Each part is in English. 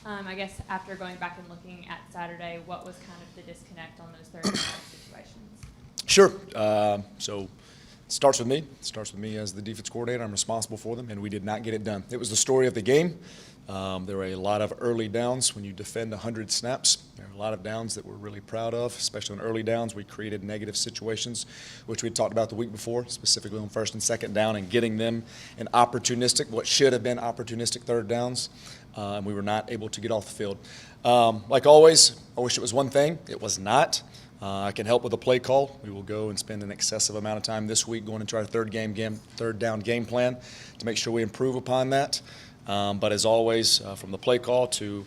I guess after going back and looking at Saturday, what was kind of the disconnect on those third down situations? Sure. So it starts with me. It starts with me as the defense coordinator. I'm responsible for them, and we did not get it done. It was the story of the game. There were a lot of early downs when you defend 100 snaps. There are a lot of downs that we're really proud of, especially on early downs. We created negative situations, which we talked about the week before, specifically on first and second down, and getting them an opportunistic, what should have been opportunistic third downs. And we were not able to get off the field. Like always, I wish it was one thing. It was not. I can help with a play call. We will go and spend an excessive amount of time this week going into our third down game plan to make sure we improve upon that. But as always, from the play call to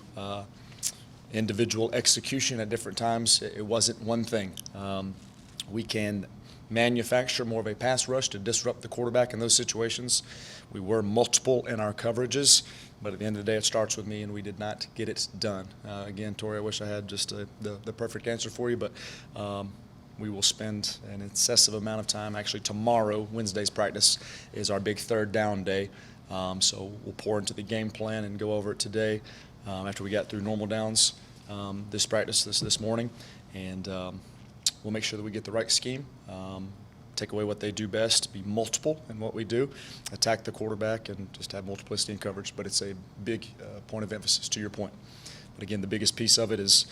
individual execution at different times, it wasn't one thing. We can manufacture more of a pass rush to disrupt the quarterback in those situations. We were multiple in our coverages, but at the end of the day, it starts with me, and we did not get it done. Again, Tori, I wish I had just the perfect answer for you, but we will spend an excessive amount of time. Actually, tomorrow, Wednesday's practice, is our big third down day. So we'll pour into the game plan and go over it today after we got through normal downs this practice this morning. And we'll make sure that we get the right scheme, take away what they do best, be multiple in what we do, attack the quarterback, and just have multiplicity in coverage. But it's a big point of emphasis, to your point. But again, the biggest piece of it is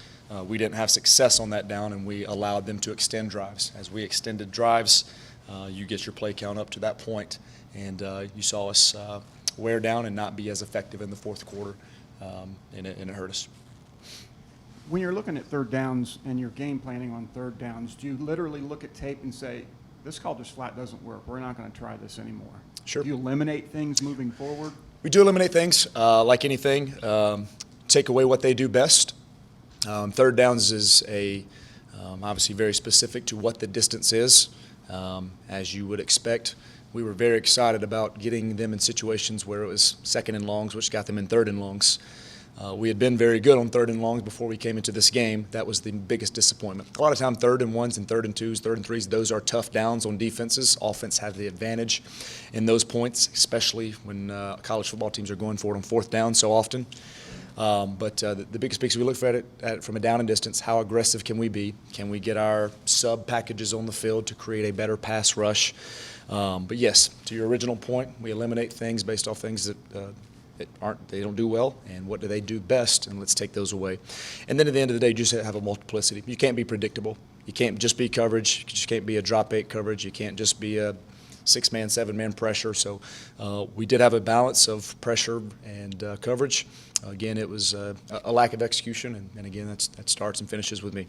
we didn't have success on that down, and we allowed them to extend drives. As we extended drives, you get your play count up to that point, and you saw us wear down and not be as effective in the fourth quarter, and it hurt us. When you're looking at third downs and you're game planning on third downs, do you literally look at tape and say, this call just flat doesn't work, we're not going to try this anymore? Sure. Do you eliminate things moving forward? We do eliminate things, like anything. Take away what they do best. Third downs is obviously very specific to what the distance is, as you would expect. We were very excited about getting them in situations where it was second and longs, which got them in third and longs. We had been very good on third and longs before we came into this game. That was the biggest disappointment. A lot of time, third and ones and third and twos, third and threes, those are tough downs on defenses. Offense has the advantage in those points, especially when college football teams are going for it on fourth down so often. But the biggest picture, we look at it from a down and distance. How aggressive can we be? Can we get our sub packages on the field to create a better pass rush? But yes, to your original point, we eliminate things based off things that they don't do well, and what do they do best, and let's take those away. And then at the end of the day, you just have a multiplicity. You can't be predictable. You can't just be coverage. You just can't be a drop eight coverage. You can't just be a 6-man, 7-man pressure. So we did have a balance of pressure and coverage. Again, it was a lack of execution, and again, that starts and finishes with me.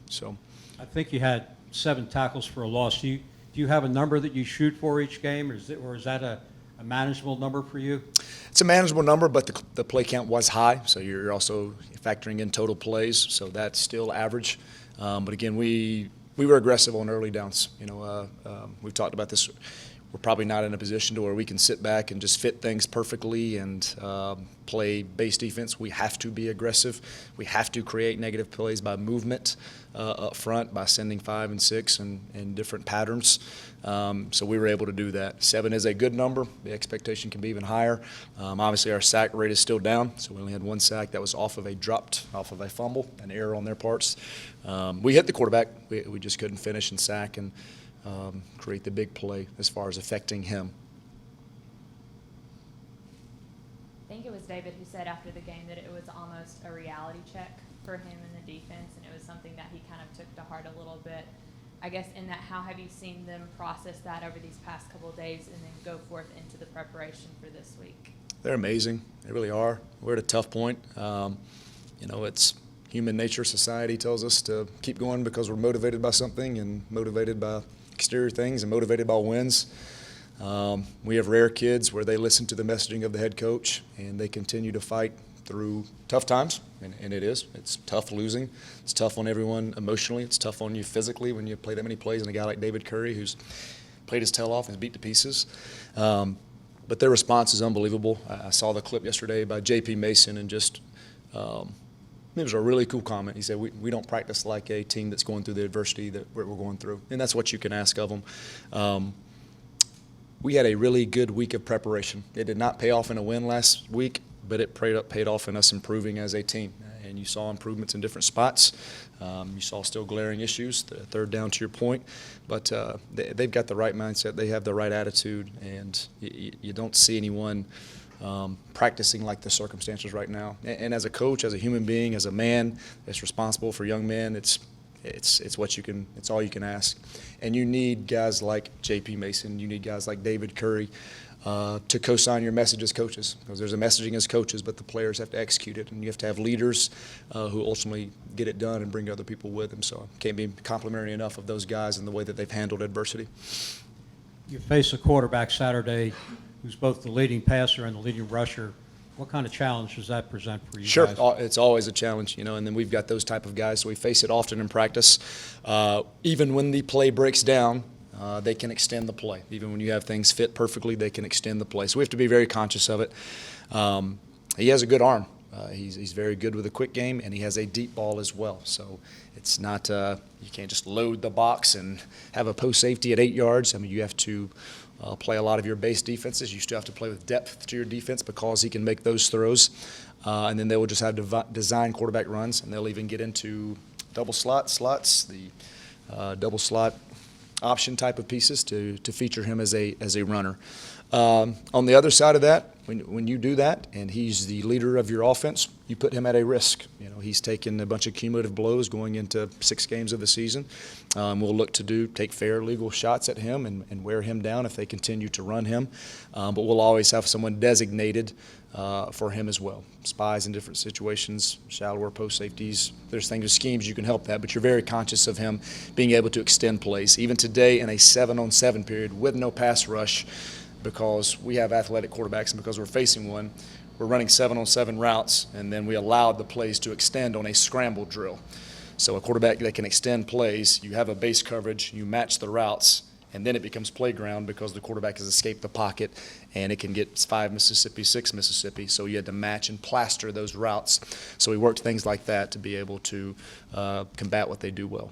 So I think you had 7 tackles for a loss. Do you have a number that you shoot for each game, or is that a manageable number for you? It's a manageable number, but the play count was high, so you're also factoring in total plays, so that's still average. But again, we were aggressive on early downs. We've talked about this. We're probably not in a position to where we can sit back and just fit things perfectly and play base defense. We have to be aggressive. We have to create negative plays by movement up front, by sending 5 and 6 in different patterns. So we were able to do that. 7 is a good number. The expectation can be even higher. Obviously, our sack rate is still down, so we only had 1 sack. That was off of a fumble, an error on their parts. We hit the quarterback. We just couldn't finish and sack and create the big play as far as affecting him. I think it was David who said after the game that it was almost a reality check for him in the defense, and it was something that he kind of took to heart a little bit. I guess in that, how have you seen them process that over these past couple of days and then go forth into the preparation for this week? They're amazing. They really are. We're at a tough point. It's human nature. Society tells us to keep going because we're motivated by something and motivated by exterior things and motivated by wins. We have rare kids where they listen to the messaging of the head coach and they continue to fight through tough times, and it's tough losing. It's tough on everyone emotionally. It's tough on you physically when you play that many plays and a guy like David Curry who's played his tail off and is beat to pieces. But their response is unbelievable. I saw the clip yesterday by J.P. Mason, and just it was a really cool comment. He said, we don't practice like a team that's going through the adversity that we're going through, and that's what you can ask of them. We had a really good week of preparation. It did not pay off in a win last week. but it paid off in us improving as a team. And you saw improvements in different spots. You saw still glaring issues, the third down to your point. But they've got the right mindset. They have the right attitude. And you don't see anyone practicing like the circumstances right now. And as a coach, as a human being, as a man that's responsible for young men, it's all you can ask. And you need guys like J.P. Mason. You need guys like David Curry to co-sign your message as coaches, because there's a messaging as coaches, but the players have to execute it, and you have to have leaders who ultimately get it done and bring other people with them. So I can't be complimentary enough of those guys and the way that they've handled adversity. You face a quarterback Saturday who's both the leading passer and the leading rusher. What kind of challenge does that present for you Sure, guys? it's always a challenge, and then we've got those type of guys, so we face it often in practice. Even when the play breaks down, they can extend the play. Even when you have things fit perfectly, they can extend the play. So we have to be very conscious of it. He has a good arm. He's very good with a quick game, and he has a deep ball as well. So it's not you can't just load the box and have a post safety at 8 yards. I mean, you have to play a lot of your base defenses. You still have to play with depth to your defense because he can make those throws. And then they will just have design quarterback runs, and they'll even get into double slots, the double slot option type of pieces to feature him as a runner. On the other side of that, when you do that and he's the leader of your offense, you put him at a risk. He's taken a bunch of cumulative blows going into 6 games of the season. We'll look to take fair legal shots at him and wear him down if they continue to run him. But we'll always have someone designated for him as well. Spies in different situations, shallower post safeties. There's things, schemes you can help that, but you're very conscious of him being able to extend plays. Even today in a 7-on-7 period with no pass rush, because we have athletic quarterbacks and because we're facing one, we're running 7-on-7 routes, and then we allowed the plays to extend on a scramble drill. So a quarterback that can extend plays, you have a base coverage, you match the routes, and then it becomes playground because the quarterback has escaped the pocket, and it can get 5 Mississippi, 6 Mississippi. So you had to match and plaster those routes. So we worked things like that to be able to combat what they do well.